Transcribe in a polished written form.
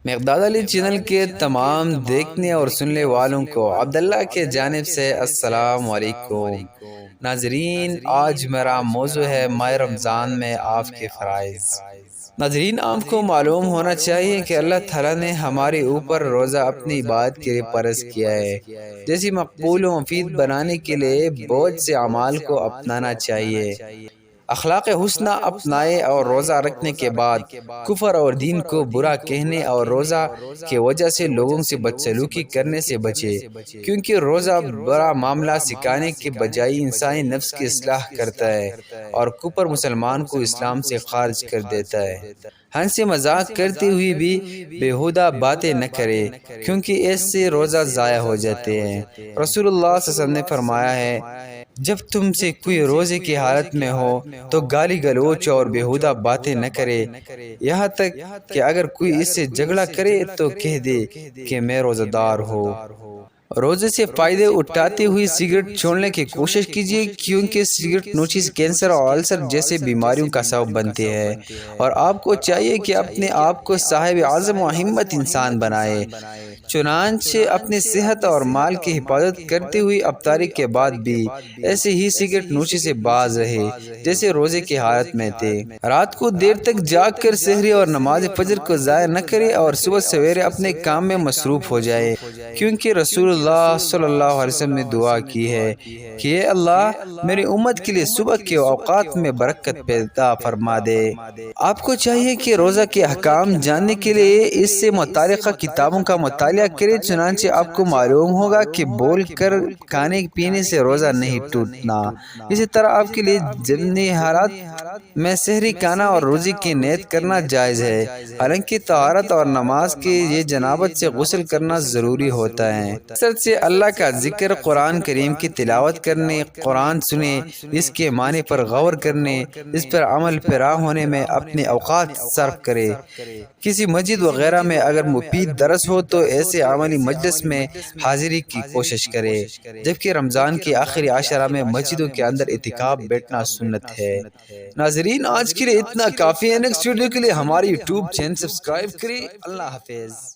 مقداد علی channel کے تمام دیکھنے اور سننے والوں کو عبداللہ کے جانب سے السلام علیکم۔ ناظرین، آج میرا موضوع ہے ماہ رمضان میں آپ کے فرائض۔ ناظرین، آپ کو معلوم ہونا چاہیے کہ اللہ تعالیٰ نے ہمارے اوپر روزہ اپنی عبادت کے لیے فرض کیا ہے۔ جیسی مقبول و مفید بنانے کے لیے بہت سے اعمال کو اپنانا چاہیے۔ اخلاق حسنہ اپنائے اور روزہ رکھنے کے بعد کفر اور دین کو برا کہنے اور روزہ کی وجہ سے لوگوں سے بدسلوکی کرنے سے بچے، کیونکہ روزہ برا معاملہ سکھانے کے بجائے انسانی نفس کی اصلاح کرتا ہے اور کفر مسلمان کو اسلام سے خارج کر دیتا ہے۔ ہنسی مذاق کرتے ہوئے بھی بیہودہ باتیں نہ کرے، کیونکہ اس سے روزہ ضائع ہو جاتے ہیں۔ رسول اللہ صلی اللہ علیہ وسلم نے فرمایا ہے، جب تم سے کوئی روزے کی حالت میں ہو تو گالی گلوچ اور بیہودہ باتیں نہ کرے، یہاں تک کہ اگر کوئی اس سے جھگڑا کرے تو کہہ دے کہ میں روزہ دار ہوں۔ روزے سے فائدے اٹھاتے ہوئے سگریٹ چھوڑنے کی کوشش کیجیے، کیونکہ سگریٹ نوشی سے کینسر اور السر جیسے بیماریوں کا سبب بنتے ہیں، اور آپ کو چاہیے کہ اپنے آپ کو صاحب عزم و ہمت انسان بنائے۔ چنانچہ اپنی صحت اور مال کی حفاظت کرتے ہوئے افطاری کے بعد بھی ایسے ہی سگریٹ نوشی سے باز رہے جیسے روزے کی حالت میں تھے۔ رات کو دیر تک جاگ کر سحری اور نماز فجر کو ضائع نہ کرے اور صبح سویرے اپنے کام میں مصروف ہو جائے، کیونکہ رسول اللہ صلی اللہ علیہ وسلم نے دعا کی ہے کہ اے اللہ، میری امت کے لیے صبح کے اوقات میں برکت پیدا فرما دے۔ آپ کو چاہیے کہ روزہ کے احکام جاننے کے لیے اس سے متعلقہ کتابوں کا مطالعہ کرے، چنانچہ آپ کو معلوم ہوگا کہ بول کر کھانے پینے سے روزہ نہیں ٹوٹنا۔ اسی طرح آپ کے لیے ضمنی حالات میں سحری کھانا اور روزے کی نیت کرنا جائز ہے، حالانکہ طہارت اور نماز کے لیے جنابت سے غسل کرنا ضروری ہوتا ہے۔ کثرت سے اللہ کا ذکر، قرآن کریم کی تلاوت کرنے، قرآن سنے، اس کے معنی پر غور کرنے، اس پر عمل پیرا ہونے میں اپنے اوقات صرف کرے۔ کسی مسجد وغیرہ میں اگر مفید درس ہو تو ایسے عملی مجلس میں حاضری کی کوشش کرے، جبکہ رمضان کے آخری عشرہ میں مسجدوں کے اندر اعتکاف بیٹھنا سنت ہے۔ ناظرین، آج کے لیے اتنا کافی ہے۔ نیکسٹ ویڈیو کے لیے ہماری یوٹیوب چینل سبسکرائب کریں۔ اللہ حافظ۔